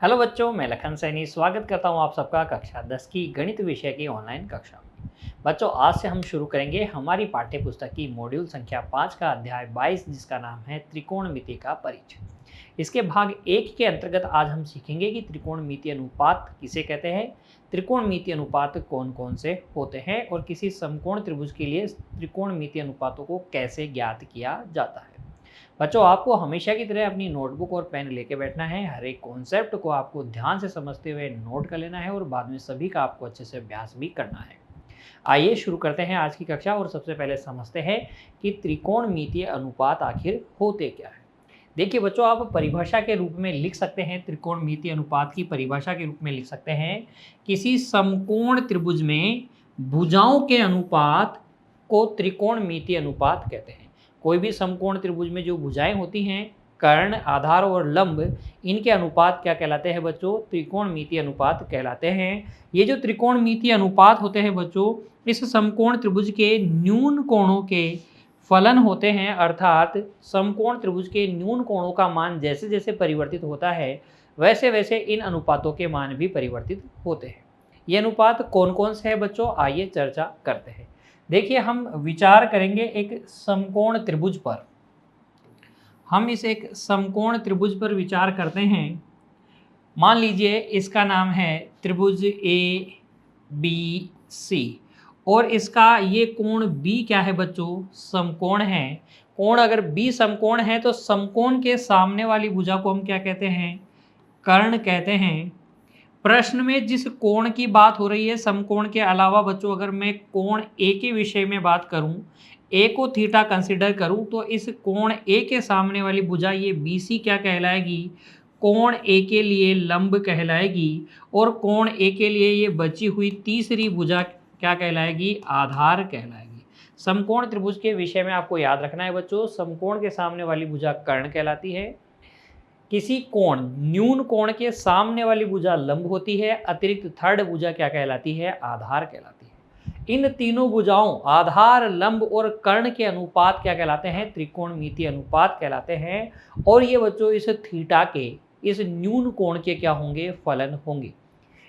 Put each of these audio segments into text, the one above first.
Hello बच्चों, मैं लखन सैनी स्वागत करता हूं आप सबका कक्षा 10 की गणित विषय की ऑनलाइन कक्षा में। बच्चों, आज से हम शुरू करेंगे हमारी पाठ्य पुस्तक की मॉड्यूल संख्या 5 का अध्याय 22, जिसका नाम है त्रिकोणमिति का परिचय। इसके भाग 1 के अंतर्गत आज हम सीखेंगे कि त्रिकोणमितीय अनुपात किसे कहते हैं, त्रिकोणमितीय अनुपात कौन कौन से होते हैं और किसी समकोण त्रिभुज के लिए त्रिकोणमितीय अनुपातों को कैसे ज्ञात किया जाता है। बच्चों, आपको हमेशा की तरह अपनी नोटबुक और पेन लेके बैठना है। हर एक कॉन्सेप्ट को आपको ध्यान से समझते हुए नोट कर लेना है और बाद में सभी का आपको अच्छे से अभ्यास भी करना है। आइए शुरू करते हैं आज की कक्षा और सबसे पहले समझते हैं कि त्रिकोणमितीय अनुपात आखिर होते क्या है। देखिए बच्चों, आप परिभाषा के रूप में लिख सकते हैं, त्रिकोणमितीय अनुपात की परिभाषा के रूप में लिख सकते हैं, किसी समकोण त्रिभुज में भुजाओं के अनुपात को त्रिकोणमितीय अनुपात कहते हैं। कोई भी समकोण त्रिभुज में जो भुजाएं होती हैं, कर्ण, आधार और लंब, इनके अनुपात क्या कहलाते हैं बच्चों? त्रिकोणमितीय अनुपात कहलाते हैं। ये जो त्रिकोणमितीय अनुपात होते हैं बच्चों, इस समकोण त्रिभुज के न्यून कोणों के फलन होते हैं, अर्थात समकोण त्रिभुज के न्यून कोणों का मान जैसे जैसे परिवर्तित होता है वैसे वैसे इन अनुपातों के मान भी परिवर्तित होते हैं। ये अनुपात कौन कौन से हैं बच्चों, आइए चर्चा करते हैं। देखिए, हम विचार करेंगे एक समकोण त्रिभुज पर। हम इस एक समकोण त्रिभुज पर विचार करते हैं। मान लीजिए इसका नाम है त्रिभुज ए बी सी और इसका ये कोण बी क्या है बच्चों? समकोण है। कोण अगर बी समकोण है तो समकोण के सामने वाली भुजा को हम क्या कहते हैं? कर्ण कहते हैं। प्रश्न में जिस कोण की बात हो रही है, समकोण के अलावा बच्चों अगर मैं कोण ए के विषय में बात करूं, ए को थीटा कंसिडर करूं, तो इस कोण ए के सामने वाली भुजा ये बी सी क्या कहलाएगी? कोण ए के लिए लंब कहलाएगी। और कोण ए के लिए ये बची हुई तीसरी भुजा क्या कहलाएगी? आधार कहलाएगी। समकोण त्रिभुज के विषय में आपको याद रखना है बच्चों, समकोण के सामने वाली भुजा कर्ण कहलाती है। किसी कोण न्यून कोण के सामने वाली भुजा लंब होती है। अतिरिक्त थर्ड भुजा क्या कहलाती है? आधार कहलाती है। इन तीनों भुजाओं आधार, लंब और कर्ण के अनुपात क्या कहलाते हैं? त्रिकोणमितीय अनुपात कहलाते हैं। और ये बच्चों इस थीटा के, इस न्यून कोण के क्या होंगे? फलन होंगे।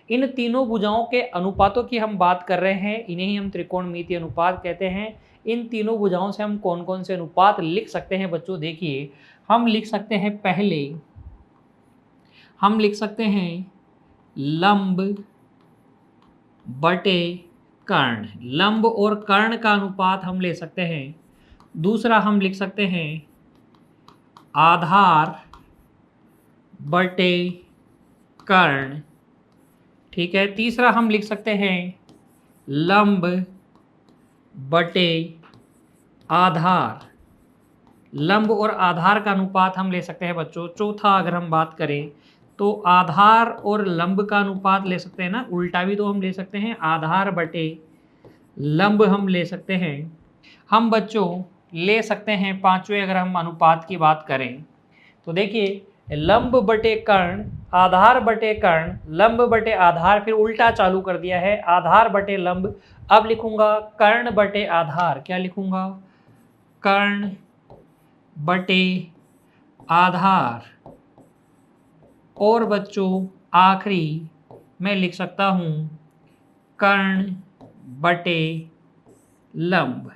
इन तीनों भुजाओं के अनुपातों की हम बात कर रहे हैं, इन्हें ही हम त्रिकोणमितीय अनुपात कहते हैं। इन तीनों भुजाओं से हम कौन कौन से अनुपात लिख सकते हैं बच्चों? देखिए, हम लिख सकते हैं, पहले हम लिख सकते हैं लंब बटे कर्ण। लंब और कर्ण का अनुपात हम ले सकते हैं। दूसरा हम लिख सकते हैं आधार बटे कर्ण, ठीक है। तीसरा हम लिख सकते हैं लंब बटे आधार। लंब और आधार का अनुपात हम ले सकते हैं बच्चों। चौथा अगर हम बात करें तो आधार और लंब का अनुपात ले सकते हैं ना, उल्टा भी तो हम ले सकते हैं, आधार बटे लंब हम ले सकते हैं। हम बच्चों ले सकते हैं पांचवें, अगर हम अनुपात की बात करें तो देखिए, लंब बटे कर्ण, आधार बटे कर्ण, लंब बटे आधार, फिर उल्टा चालू कर दिया है, आधार बटे लंब। अब लिखूंगा कर्ण बटे आधार। क्या लिखूंगा? कर्ण बटे आधार। और बच्चों आखिरी मैं लिख सकता हूं कर्ण बटे लंब।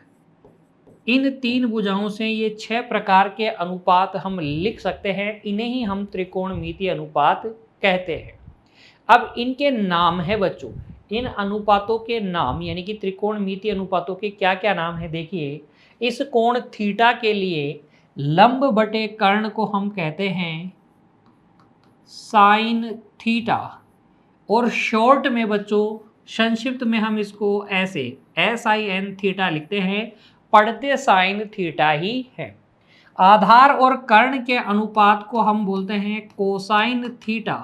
इन तीन भुजाओं से ये 6 प्रकार के अनुपात हम लिख सकते हैं, इन्हें ही हम त्रिकोणमितीय अनुपात कहते हैं। अब इनके नाम है बच्चों, इन अनुपातों के नाम, यानी कि त्रिकोणमितीय अनुपातों के क्या क्या नाम है? देखिए, इस कोण थीटा के लिए लंब बटे कर्ण को हम कहते हैं साइन थीटा। और शॉर्ट में बच्चों, संक्षिप्त में हम इसको ऐसे sin थीटा लिखते हैं, पढ़ते साइन थीटा ही है। आधार और कर्ण के अनुपात को हम बोलते हैं कोसाइन थीटा।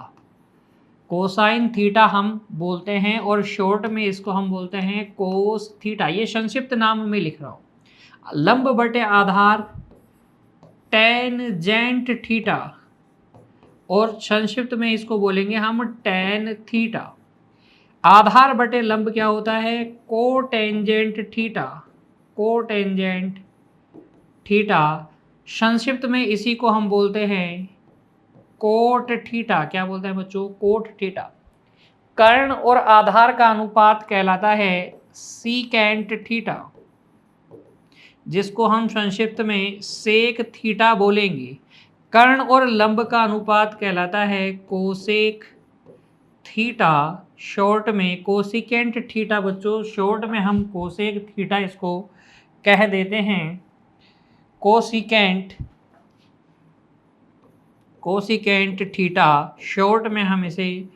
कोसाइन थीटा हम बोलते हैं और शॉर्ट में इसको हम बोलते हैं कोस थीटा। ये संक्षिप्त नाम में लिख रहा हूं। लंब बटे आधार टेंजेंट थीटा, और संक्षिप्त में इसको बोलेंगे हम टेन थीटा। आधार बटे लंब क्या होता है? Cotangent theta. कोटेंजेंट थीटा, संक्षिप्त में इसी को हम बोलते हैं कोट थीटा, क्या बोलते हैं बच्चों, कोट थीटा। कर्ण और आधार का अनुपात कहलाता है सीकेंट थीटा, जिसको हम संक्षिप्त में सेक थीटा बोलेंगे। कर्ण और लंब का अनुपात कहलाता है कोसेक थीटा, शॉर्ट में कोसिकेंट थीटा बच्चों, शॉर्ट में हम कोसेक थीटा इसको कह देते हैं। कोसिकेंट थीटा, शॉर्ट में हम इसे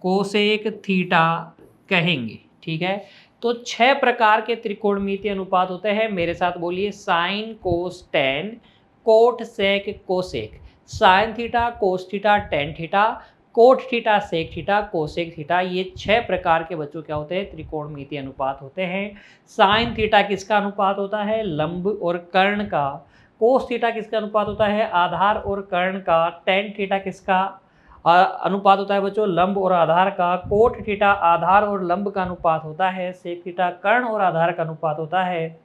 कोसेक थीटा कहेंगे। ठीक है, तो 6 प्रकार के त्रिकोणमितीय अनुपात होते हैं। मेरे साथ बोलिए, sine, cos, tan, cot, sec, cosec. Sine theta, cos theta, tan theta, cot theta, sec theta, cosec theta, ये 6 प्रकार के बच्चों क्या होते हैं, त्रिकोणमितीय अनुपात होते हैं। साइन थीटा किसका अनुपात होता है, लंब और कर्ण का। कोस थीटा किसका अनुपात होता है, आधार और कर्ण का। टेन थीटा किसका अनुपात होता है बच्चों, लंब और आधार का। कोट थीटा आधार और लंब का अनुपात होता है। सेक थीटा कर्ण और आधार का अनुपात होता है।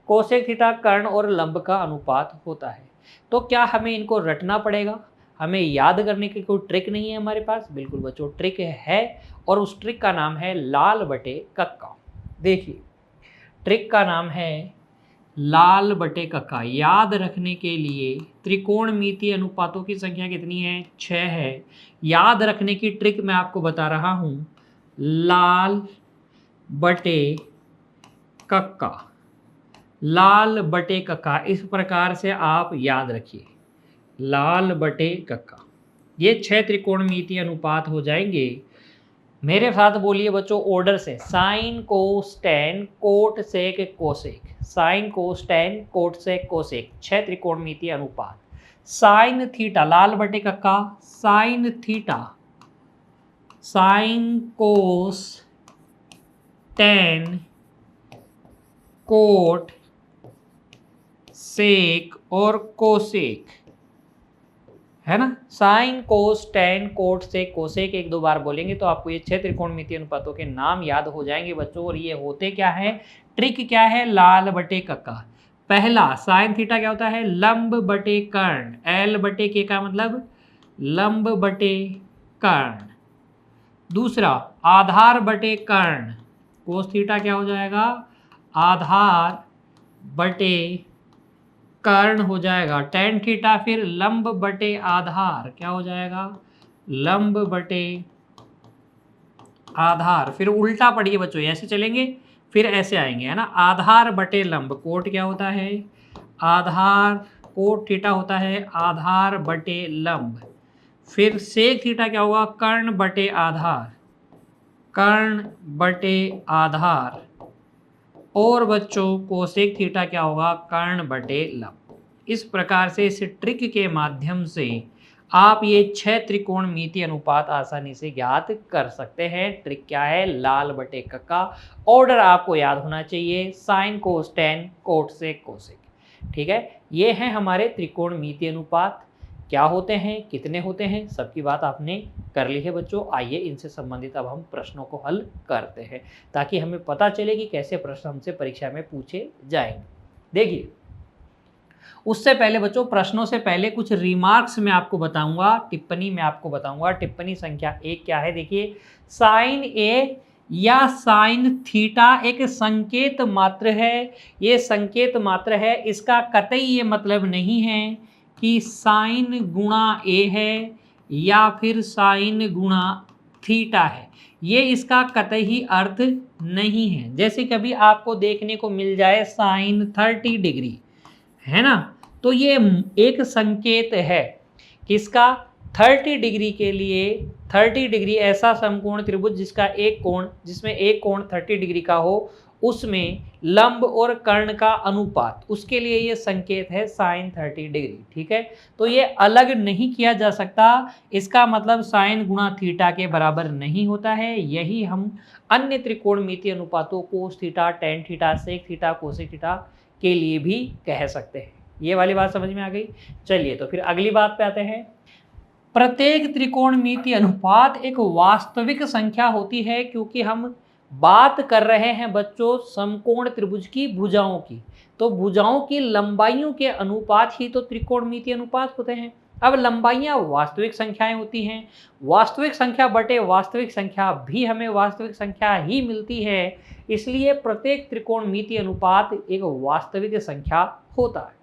कोसेक थीटा कर्ण और लंब का अनुपात होता है। तो क्या हमें इनको रटना पड़ेगा, हमें याद करने की कोई ट्रिक नहीं है हमारे पास? बिल्कुल बच्चों, ट्रिक है, और उस ट्रिक का नाम है लाल बटे कक्का। देखिए, ट्रिक का नाम है लाल बटे कक्का। याद रखने के लिए त्रिकोणमितीय अनुपातों की संख्या कितनी है, 6 है। याद रखने की ट्रिक मैं आपको बता रहा हूं, लाल बटे कक्का। लाल बटे कक्का, इस प्रकार से आप याद रखिए, लाल बटे कक्का। ये 6 त्रिकोणमितीय अनुपात हो जाएंगे। मेरे साथ बोलिए बच्चों ऑर्डर से, sign, cos, tan, cot, sec, cosec. Sign, cos, tan, cot, sec, cosec, 6 त्रिकोणमितीय अनुपात। साइन थीटा, लाल बटे कक्का, sine theta, sine, cos, tan, cot, सेक और कोसेक, है ना। Sine, cos, tan, cot, sec, cosec 1-2 बार बोलेंगे तो आपको ये 6 त्रिकोणमितीय अनुपातों के नाम याद हो जाएंगे बच्चों। और ये होते क्या है, ट्रिक क्या है, लाल बटे कक्का। पहला साइन थीटा क्या होता है, लंब बटे कर्ण। एल बटे के का मतलब लंब बटे कर्ण। दूसरा आधार बटे कर्ण, कोस थीटा क्या हो जाएगा, आधार बटे कर्ण हो जाएगा। टेन थीटा फिर लंब बटे आधार, क्या हो जाएगा, लंब बटे आधार। फिर उल्टा पढ़िए बच्चों, ऐसे चलेंगे फिर ऐसे आएंगे, है ना। आधार बटे लंब, कोट क्या होता है, आधार, कोट थीटा होता है आधार बटे लंब। फिर सेक थीटा क्या होगा, कर्ण बटे आधार, कर्ण बटे आधार। और बच्चों कोसेक थीटा क्या होगा, कर्ण बटे लंब। इस प्रकार से इस ट्रिक के माध्यम से आप ये 6 त्रिकोणमितीय अनुपात आसानी से ज्ञात कर सकते हैं। ट्रिक क्या है, लाल बटे कक्का। ऑर्डर आपको याद होना चाहिए, sign, cos, tan, cot, sec, cosec. ठीक है, ये हैं हमारे त्रिकोणमितीय अनुपात। क्या होते हैं, कितने होते हैं, सबकी बात आपने कर ली है बच्चों। आइए इनसे संबंधित अब हम प्रश्नों को हल करते हैं, ताकि हमें पता चले कि कैसे प्रश्न हमसे परीक्षा में पूछे जाएंगे। देखिए, उससे पहले बच्चों, प्रश्नों से पहले कुछ रिमार्क्स मैं आपको बताऊंगा, टिप्पणी मैं आपको बताऊंगा। टिप्पणी संख्या 1 क्या है, देखिए, साइन ए या साइन थीटा एक संकेत मात्र है। ये संकेत मात्र है, इसका कतई ये मतलब नहीं है कि साइन गुणा ए है या फिर साइन गुणा थीटा है। ये इसका कतई अर्थ नहीं है। जैसे कभी आपको देखने को मिल जाए साइन 30 डिग्री, है ना, तो ये एक संकेत है किसका, 30 डिग्री के लिए। 30 डिग्री ऐसा समकोण त्रिभुज जिसमें एक कोण 30 डिग्री का हो, उसमें लंब और कर्ण का अनुपात, उसके लिए ये संकेत है साइन 30 डिग्री। ठीक है, तो ये अलग नहीं किया जा सकता। इसका मतलब साइन गुणा थीटा के बराबर नहीं होता है। यही हम अन्य त्रिकोणमितीय अनुपातों cos theta, tan theta, sec theta, cosec theta के लिए भी कह सकते हैं। ये वाली बात समझ में आ गई। चलिए तो फिर अगली बात पे आते हैं। प्रत्येक त्रिकोणमितीय अनुपात एक वास्तविक संख्या होती है, क्योंकि हम बात कर रहे हैं बच्चों समकोण त्रिभुज की भुजाओं की। तो भुजाओं की लंबाइयों के अनुपात ही तो त्रिकोणमितीय अनुपात होते हैं। अब लंबाइयाँ वास्तविक संख्याएं होती हैं, वास्तविक संख्या बटे वास्तविक संख्या भी हमें वास्तविक संख्या ही मिलती है, इसलिए प्रत्येक त्रिकोणमितीय अनुपात एक वास्तविक संख्या होता है।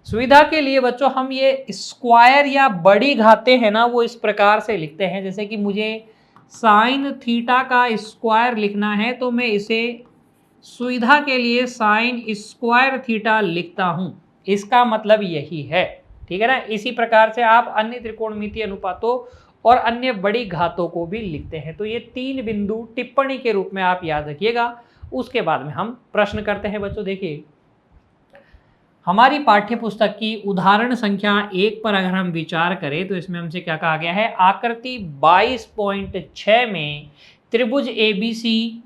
सुविधा के लिए बच्चों हम ये स्क्वायर या बड़ी घातें हैं ना, वो इस प्रकार से लिखते हैं, जैसे कि मुझे साइन थीटा का स्क्वायर लिखना है तो मैं इसे सुविधा के लिए साइन स्क्वायर थीटा लिखता हूं, इसका मतलब यही है। ठीक है ना। इसी प्रकार से आप अन्य त्रिकोणमितीय अनुपातों और अन्य बड़ी घातों को भी लिखते हैं। तो ये 3 बिंदु टिप्पणी के रूप में आप याद रखिएगा। उसके बाद में हम प्रश्न करते हैं बच्चों। देखिए, हमारी पाठ्य पुस्तक की उदाहरण संख्या 1 पर अगर हम विचार करें तो इसमें हमसे क्या कहा गया है, आकृति 22.6 में त्रिभुज ABC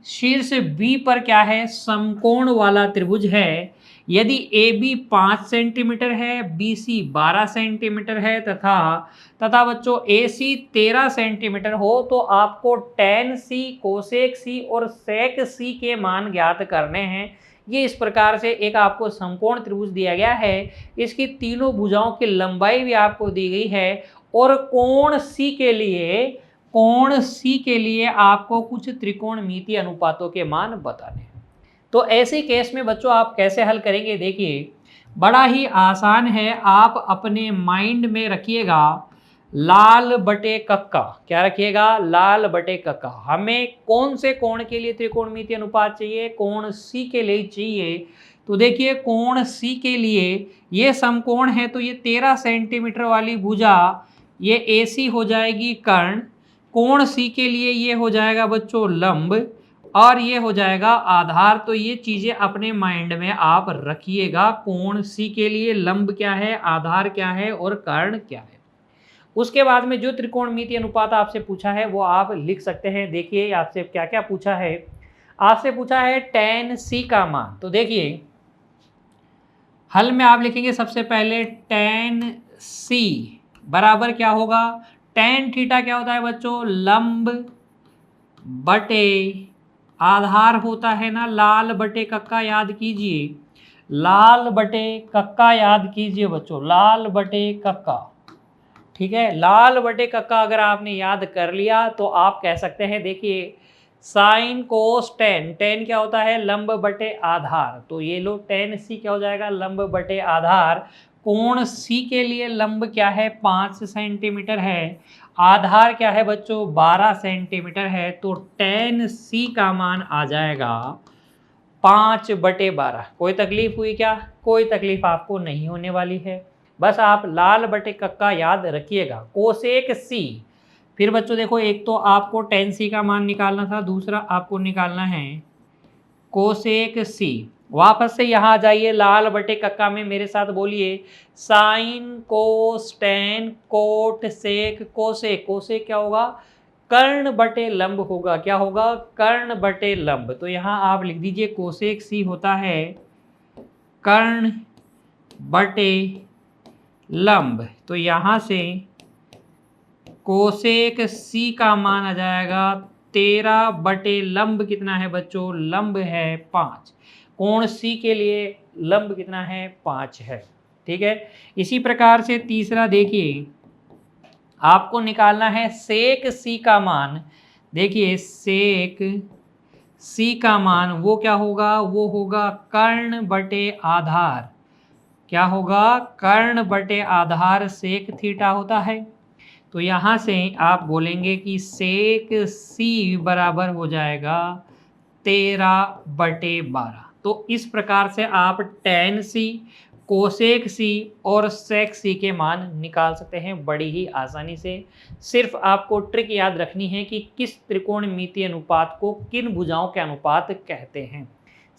शीर्ष B पर क्या है, समकोण वाला त्रिभुज है। यदि AB 5 सेंटीमीटर है, BC 12 सेंटीमीटर है तथा बच्चों AC 13 सेंटीमीटर हो, तो आपको tan C, कोसेक C और सेक C के मान ज्ञात करने हैं। ये इस प्रकार से एक आपको समकोण त्रिभुज दिया गया है, इसकी तीनों भुजाओं की लंबाई भी आपको दी गई है और कोण C के लिए आपको कुछ त्रिकोणमितीय अनुपातों के मान बताने हैं। तो ऐसे केस में बच्चों आप कैसे हल करेंगे, देखिए बड़ा ही आसान है। आप अपने माइंड में रखिएगा लाल बटे कक्का। क्या रखिएगा, लाल बटे कक्का। हमें कौन से कोण के लिए त्रिकोणमितीय अनुपात चाहिए, कोण C के लिए चाहिए। तो देखिए कोण C के लिए ये समकोण है, तो ये 13 सेंटीमीटर वाली भुजा ये AC हो जाएगी कर्ण, कोण C के लिए ये हो जाएगा बच्चों लंब, और ये हो जाएगा आधार। तो ये चीजें अपने माइंड में आप रखिएगा, कोण C के लिए लंब क्या है, आधार क्या है और कर्ण क्या है। उसके बाद में जो त्रिकोणमितीय अनुपात आपसे पूछा है वो आप लिख सकते हैं। देखिए आपसे क्या क्या पूछा है, आपसे पूछा है tan C का मान। तो देखिए हल में आप लिखेंगे सबसे पहले tan C बराबर क्या होगा, tan थीटा क्या होता है बच्चों, लंब बटे आधार होता है ना, लाल बटे कक्का याद कीजिए, लाल बटे कक्का याद कीजिए बच्चों, लाल बटे कक्का। ठीक है, लाल बटे कक्का अगर आपने याद कर लिया तो आप कह सकते हैं, देखिए साइन कोस टेन, टेन क्या होता है, लंब बटे आधार। तो ये लो tan C क्या हो जाएगा, लंब बटे आधार। कोण C के लिए लंब क्या है, 5 सेंटीमीटर है, आधार क्या है बच्चों 12 सेंटीमीटर है। तो tan C का मान आ जाएगा 5/12। कोई तकलीफ हुई क्या, कोई तकलीफ आपको नहीं होने वाली है, बस आप लाल बटे कक्का याद रखिएगा। कोसेक C, फिर बच्चों देखो एक तो आपको tan C का मान निकालना था, दूसरा आपको निकालना है कोसेक C। वापस से यहाँ आ जाइए, लाल बटे कक्का में मेरे साथ बोलिए, sine cos tan cot sec cosec. Cosec क्या होगा, कर्ण बटे लंब होगा, क्या होगा, कर्ण बटे लंब। तो यहाँ आप लिख दीजिए कोसेक C होता है कर्ण बटे लंब। तो यहाँ से कोसेक C का मान आ जाएगा 13 बटे लंब कितना है बच्चों, लंब है 5। कोण C के लिए लंब कितना है, 5 है। ठीक है, इसी प्रकार से तीसरा देखिए आपको निकालना है सेक C का मान। देखिए सेक C का मान वो क्या होगा, वो होगा कर्ण बटे आधार। क्या होगा, कर्ण बटे आधार सेक थीटा होता है। तो यहाँ से आप बोलेंगे कि सेक C बराबर हो जाएगा 13/12। तो इस प्रकार से आप tan C, कोसेक C और सेक C के मान निकाल सकते हैं बड़ी ही आसानी से। सिर्फ आपको ट्रिक याद रखनी है कि किस त्रिकोणमितीय अनुपात को किन भुजाओं के अनुपात कहते हैं।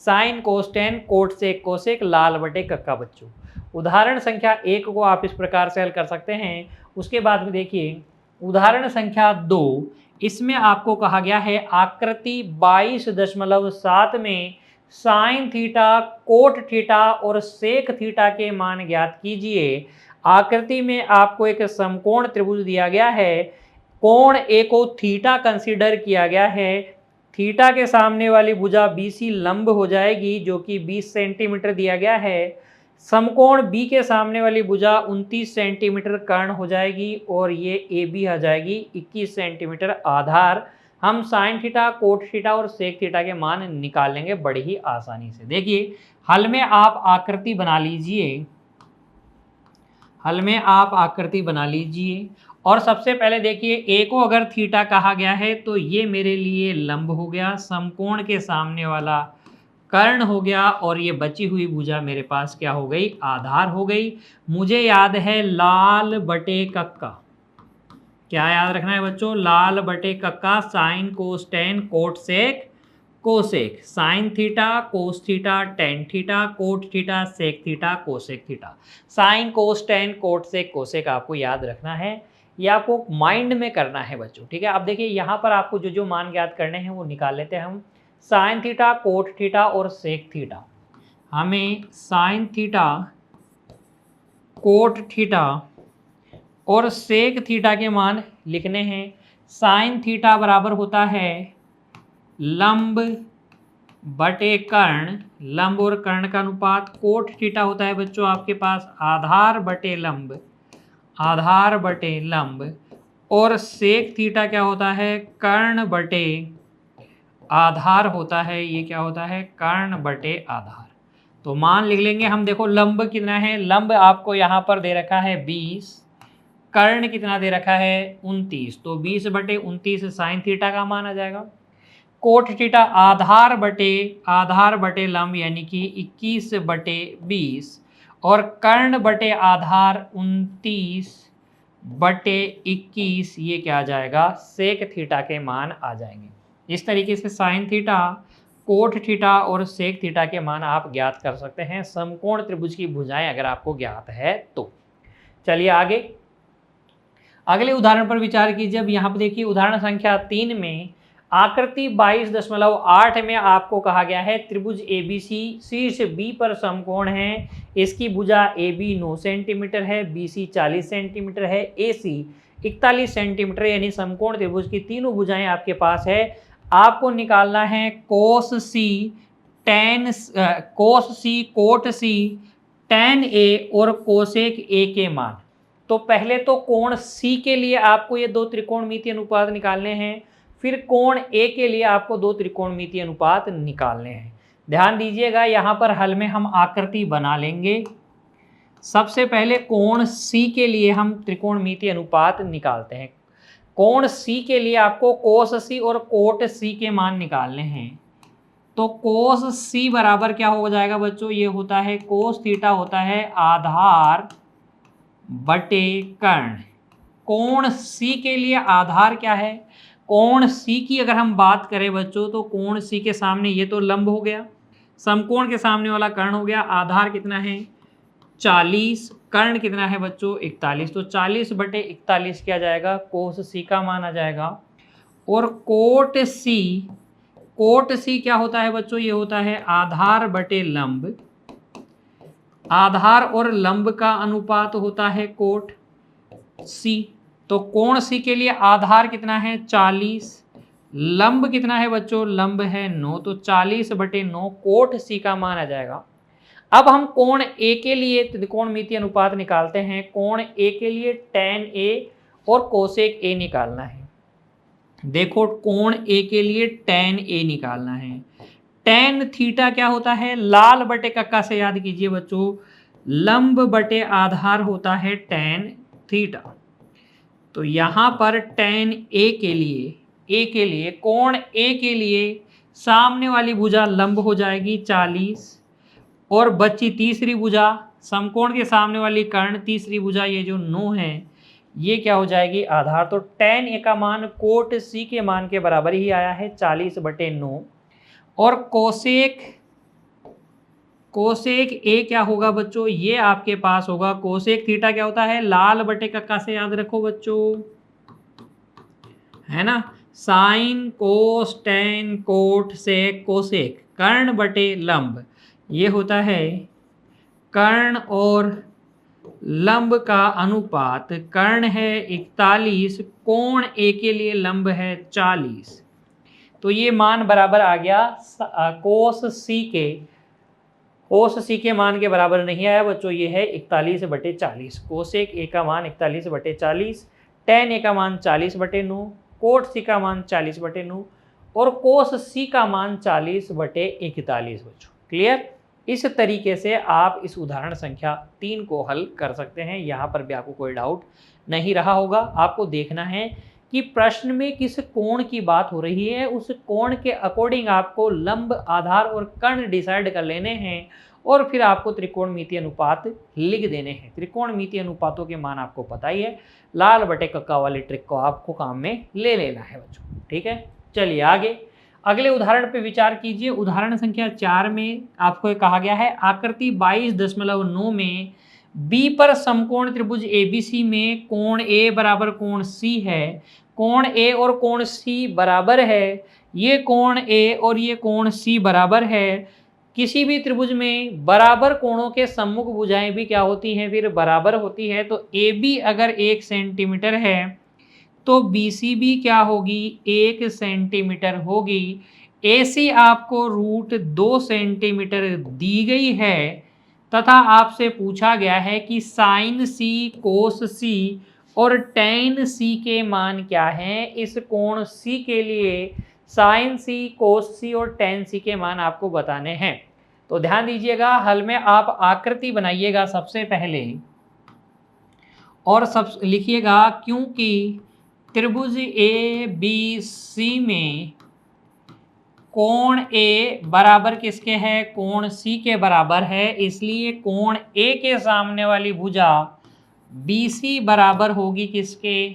Sine cos tan cot sec cosec लाल बटे कक्का बच्चों। उदाहरण संख्या 1 को आप इस प्रकार से हल कर सकते हैं। उसके बाद में देखिए उदाहरण संख्या 2, इसमें आपको कहा गया है आकृति 22.7 में साइन थीटा, कोट थीटा और सेक थीटा के मान ज्ञात कीजिए। आकृति में आपको एक समकोण त्रिभुज दिया गया है, कोण ए को थीटा कंसीडर किया गया है, थीटा के सामने वाली भुजा BC लंब हो जाएगी जो कि 20 सेंटीमीटर दिया गया है। समकोण बी के सामने वाली भुजा 29 सेंटीमीटर कर्ण हो जाएगी और ये ए बी आ जाएगी 21 सेंटीमीटर। आधार हम साइन थीटा, कोट थीटा और सेक थीटा के मान निकाल लेंगे बड़ी ही आसानी से। देखिए हल में आप आकृति बना लीजिए, हल में आप आकृति बना लीजिए और सबसे पहले देखिए ए को अगर थीटा कहा गया है तो ये मेरे लिए लंब हो गया, समकोण के सामने वाला कर्ण हो गया और ये बची हुई भुजा मेरे पास क्या हो गई, आधार हो गई। मुझे याद है लाल बटे कक्का, क्या याद रखना है बच्चों, लाल बटे कक्का sine cos tan cot sec cosec, sine theta cos theta tan theta cot theta sec theta cosec theta. Sine cos tan cot sec cosec आपको याद रखना है, ये आपको माइंड में करना है बच्चों, ठीक है। अब देखिए यहाँ पर आपको जो जो मान ज्ञात करने हैं वो निकाल लेते हैं हम। साइन थीटा, कोट थीटा और सेक थीटा, हमें साइन थीटा, कोट थीटा और सेक थीटा के मान लिखने हैं। साइन थीटा बराबर होता है लंब बटे कर्ण, लंब और कर्ण का अनुपात। कोट थीटा होता है बच्चों आपके पास आधार बटे लंब, आधार बटे लंब। और सेक थीटा क्या होता है, कर्ण बटे आधार होता है। ये क्या होता है, कर्ण बटे आधार। तो मान लिख लेंगे हम। देखो लंब कितना है, लंब आपको यहाँ पर दे रखा है 20, कर्ण कितना दे रखा है 29, तो 20 बटे 29 साइन थीटा का मान आ जाएगा। कोट थीटा आधार बटे लंब यानी कि 21 बटे 20 और कर्ण बटे आधार 29 बटे 21, ये क्या आ जाएगा, सेक थीटा के मान आ जाएंगे। इस तरीके से साइन थीटा, कोट थीटा और सेक थीटा के मान आप ज्ञात कर सकते हैं समकोण त्रिभुज की भुजाएं अगर आपको ज्ञात है तो। चलिए आगे अगले उदाहरण पर विचार कीजिए। अब यहाँ पर देखिए उदाहरण संख्या 3 में आकृति 22.8 में आपको कहा गया है त्रिभुज ABC शीर्ष B पर समकोण है, इसकी भुजा AB 9 सेंटीमीटर है, BC 40 सेंटीमीटर है, AC 41 सेंटीमीटर, यानी समकोण त्रिभुज की तीनों भुजाएं आपके पास है। आपको निकालना है cos C, cot C, tan A और कोसेक A के मान। तो पहले तो कोण C के लिए आपको ये दो त्रिकोणमितीय अनुपात निकालने हैं, फिर कोण A के लिए आपको दो त्रिकोणमितीय अनुपात निकालने हैं। ध्यान दीजिएगा यहाँ पर हल में हम आकृति बना लेंगे। सबसे पहले कोण C के लिए हम त्रिकोणमितीय अनुपात निकालते हैं। कोण C के लिए आपको कोस C और कोट C के मान निकालने हैं। तो कोस C बराबर क्या हो जाएगा बच्चों, ये होता है कोस थीटा होता है आधार बटे कर्ण। कोण C के लिए आधार क्या है, कोण C की अगर हम बात करें बच्चों तो कोण C के सामने ये तो लंब हो गया, समकोण के सामने वाला कर्ण हो गया। आधार कितना है 40, कर्ण कितना है बच्चों 41, तो 40 बटे 41 क्या जाएगा, कोस C का मान आ जाएगा। और कोट C क्या होता है बच्चों, ये होता है आधार बटे लंब, आधार और लंब का अनुपात होता है कोट C। तो कोण C के लिए आधार कितना है 40, लंब कितना है बच्चों, लंब है 9, तो 40 बटे 9 कोट C का मान आ जाएगा। अब हम कोण A के लिए त्रिकोणमितीय अनुपात निकालते हैं। कोण A के लिए tan A और कोसेक A निकालना है। देखो कोण A के लिए tan A निकालना है। tan थीटा क्या होता है, लाल बटे कक्का से याद कीजिए बच्चों, लंब बटे आधार होता है tan थीटा। तो यहाँ पर tan A के लिए कोण A के लिए सामने वाली भुजा लंब हो जाएगी 40 और बची तीसरी भुजा समकोण के सामने वाली कर्ण तीसरी भुजा ये जो 9 है ये क्या हो जाएगी आधार। तो tan A का मान कोट C के मान के बराबर ही आया है 40 बटे 9। और कोसेक A क्या होगा बच्चों, ये आपके पास होगा कोसेक थीटा क्या होता है, लाल बटे कक्का से याद रखो बच्चों, है ना, sine cos tan cot sec cosec, कर्ण बटे लंब, ये होता है कर्ण और लंब का अनुपात। कर्ण है 41, कोण A के लिए लंब है 40, तो ये मान बराबर आ गया कोस C के कोस सी के मान के बराबर नहीं आया बच्चों, ये है 41/40। कोसेक ए का मान 41/40, टेन ए का मान 40/9, कोट सी का मान 40/9 और कोस सी का मान 40/41 बच्चों। क्लियर। इस तरीके से आप इस उदाहरण संख्या 3 को हल कर सकते हैं। यहाँ पर भी आपको कोई डाउट नहीं रहा होगा। आपको देखना है कि प्रश्न में किस कोण की बात हो रही है, उस कोण के अकॉर्डिंग आपको लंब, आधार और कर्ण डिसाइड कर लेने हैं और फिर आपको त्रिकोणमितीय अनुपात लिख देने हैं। त्रिकोणमितीय अनुपातों के मान आपको पता ही है, लाल बटे कक्का वाली ट्रिक को आपको काम में ले लेना है बच्चों। ठीक है, चलिए आगे अगले उदाहरण पे विचार कीजिए। उदाहरण संख्या 4 में आपको कहा गया है आकृति 22.9 में बी पर समकोण त्रिभुज एबीसी में कोण ए बराबर कोण सी है। कोण ए और कोण सी बराबर है, ये कोण ए और ये कोण सी बराबर है। किसी भी त्रिभुज में बराबर कोणों के सम्मुख भुजाएं भी क्या होती हैं, फिर बराबर होती है। तो ए बी अगर 1 सेंटीमीटर है तो बी सी भी क्या होगी, 1 सेंटीमीटर होगी। ए सी आपको √2 सेंटीमीटर दी गई है तथा आपसे पूछा गया है कि साइन सी, कोस सी और टेन सी के मान क्या हैं। इस कोण सी के लिए साइन सी, कोस सी और टेन सी के मान आपको बताने हैं। तो ध्यान दीजिएगा, हल में आप आकृति बनाइएगा सबसे पहले और सब लिखिएगा क्योंकि त्रिभुज ए बी सी में कोण ए बराबर किसके है, कोण सी के बराबर है, इसलिए कोण ए के सामने वाली भुजा बी सी बराबर होगी किसके,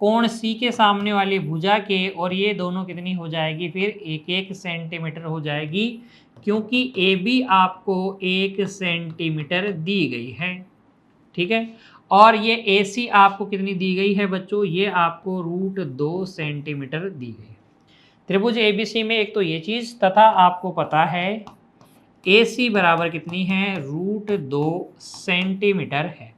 कोण सी के सामने वाली भुजा के। और ये दोनों कितनी हो जाएगी, फिर 1-1 सेंटीमीटर हो जाएगी क्योंकि ए बी आपको 1 सेंटीमीटर दी गई है। ठीक है, और ये ए सी आपको कितनी दी गई है बच्चों, ये आपको √2 सेंटीमीटर दी गई है। त्रिभुज एबीसी में एक तो ये चीज़, तथा आपको पता है ए सी बराबर कितनी है, √2 सेंटीमीटर है।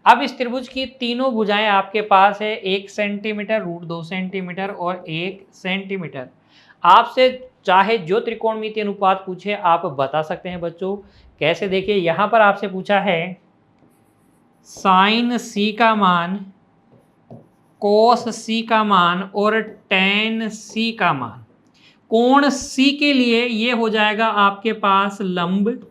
अब इस त्रिभुज की तीनों भुजाएं आपके पास है, 1 सेंटीमीटर, √2 सेंटीमीटर और 1 सेंटीमीटर। आपसे चाहे जो त्रिकोणमितीय अनुपात पूछे आप बता सकते हैं बच्चों। कैसे, देखिए यहाँ पर आपसे पूछा है साइन सी का मान, कोस सी का मान और टेन सी का मान। कोण सी के लिए ये हो जाएगा आपके पास लंब,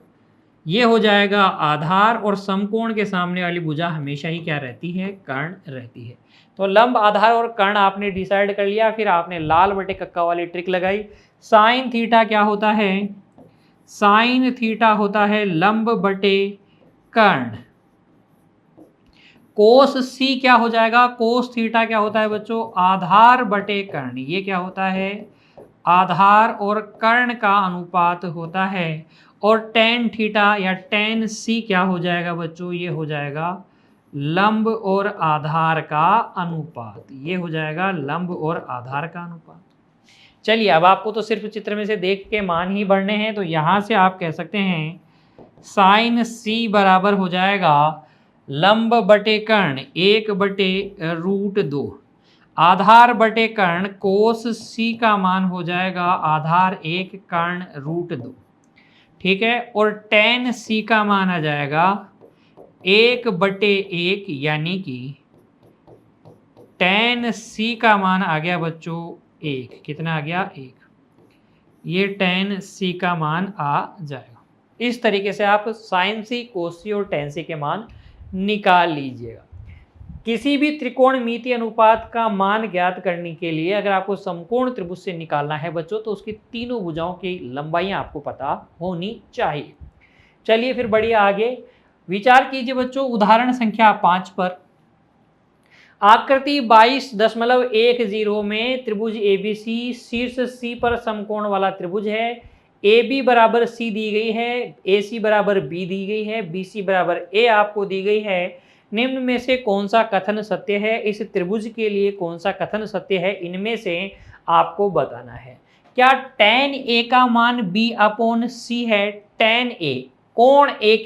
ये हो जाएगा आधार और समकोण के सामने वाली भुजा हमेशा ही क्या रहती है, कर्ण रहती है। तो लंब, आधार और कर्ण आपने डिसाइड कर लिया, फिर आपने लाल बटे कक्का वाली ट्रिक लगाई। साइन थीटा क्या होता है, साइन थीटा होता है लंब बटे कर्ण। कोस सी क्या हो जाएगा, कोस थीटा क्या होता है बच्चों, आधार बटे कर्ण। ये क्या होता है, आधार और कर्ण का अनुपात होता है। और टेन थीटा या टेन सी क्या हो जाएगा बच्चों, ये हो जाएगा लंब और आधार का अनुपात। ये हो जाएगा लंब और आधार का अनुपात। चलिए अब आपको तो सिर्फ चित्र में से देख के मान ही बढ़ने हैं, तो यहाँ से आप कह सकते हैं साइन सी बराबर हो जाएगा लंब बटे कर्ण 1/√2, आधार बटे कर्ण कोस सी का मान हो जाएगा आधार 1 कर्ण √2। ठीक है, और टेन सी का मान आ जाएगा 1/1, यानी कि टेन सी का मान आ गया बच्चों 1। कितना आ गया, 1। ये टेन सी का मान आ जाएगा। इस तरीके से आप साइन सी, कोस सी और टेन सी के मान निकाल लीजिएगा। किसी भी त्रिकोणमितीय अनुपात का मान ज्ञात करने के लिए अगर आपको समकोण त्रिभुज से निकालना है बच्चों, तो उसकी तीनों भुजाओं की लंबाइयां आपको पता होनी चाहिए। चलिए फिर बढ़िए आगे विचार कीजिए बच्चों उदाहरण संख्या 5 पर। आकृति 22.10 में त्रिभुज एबीसी शीर्ष सी पर समकोण वाला त्रिभुज है। ए बी बराबर सी दी गई है, ए सी बराबर बी दी गई है, बी सी बराबर ए आपको दी गई है। निम्न में से कौन सा कथन सत्य है, इस त्रिभुज के लिए कौन सा कथन सत्य है, इनमें से आपको बताना है। क्या tan ए का मान b/c है, tan ए कोण ए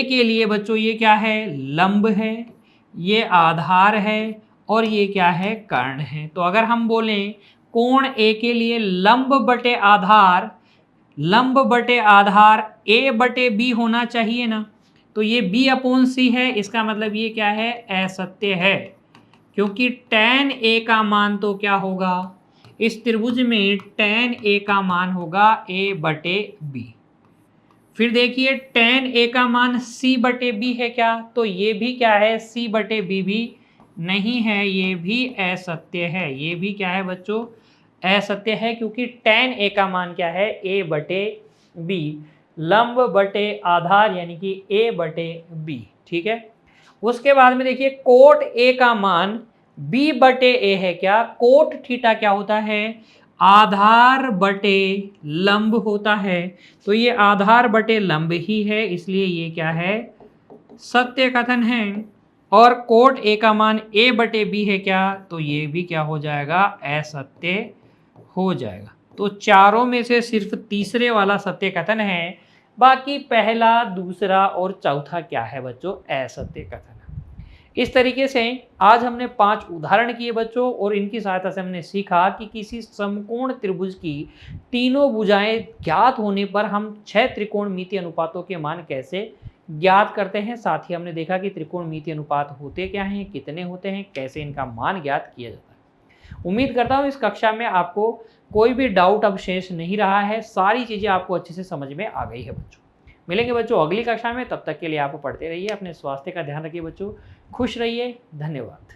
के लिए बच्चों ये क्या है, लंब है, ये आधार है और ये क्या है, कर्ण है। तो अगर हम बोलें कोण ए के लिए लंब बटे आधार, लंब बटे आधार a बटे b होना चाहिए ना, तो ये b अपॉन c है, इसका मतलब ये क्या है, असत्य है, क्योंकि tan a का मान तो क्या होगा, इस त्रिभुज में tan a का मान होगा a बटे b। फिर देखिए tan a का मान c बटे b है क्या, तो ये भी क्या है, c बटे b भी नहीं है, ये भी असत्य है, ये भी क्या है बच्चों, असत्य है, क्योंकि tan a का मान क्या है, a बटे b, लंब बटे आधार यानी कि a बटे b। ठीक है, उसके बाद में देखिए कोट a का मान b बटे a है क्या, कोट थीटा क्या होता है, आधार बटे लंब होता है, तो ये आधार बटे लंब ही है, इसलिए ये क्या है, सत्य कथन है। और कोट a का मान a बटे b है क्या, तो ये भी क्या हो जाएगा, असत्य हो जाएगा। तो चारों में से सिर्फ तीसरे वाला सत्य कथन है, बाकी पहला, दूसरा और चौथा क्या है बच्चों, असत्य कथन है। इस तरीके से आज हमने 5 उदाहरण किए बच्चों, और इनकी सहायता से हमने सीखा कि किसी समकोण त्रिभुज की तीनों भुजाएं ज्ञात होने पर हम 6 त्रिकोणमितीय अनुपातों के मान कैसे ज्ञात करते हैं। साथ ही हमने देखा कि त्रिकोणमितीय अनुपात होते क्या हैं, कितने होते हैं, कैसे इनका मान ज्ञात किया जाता है। उम्मीद करता हूँ इस कक्षा में आपको कोई भी डाउट अब शेष नहीं रहा है, सारी चीज़ें आपको अच्छे से समझ में आ गई है बच्चों। मिलेंगे बच्चों अगली कक्षा में, तब तक के लिए आप पढ़ते रहिए, अपने स्वास्थ्य का ध्यान रखिए बच्चों, खुश रहिए, धन्यवाद।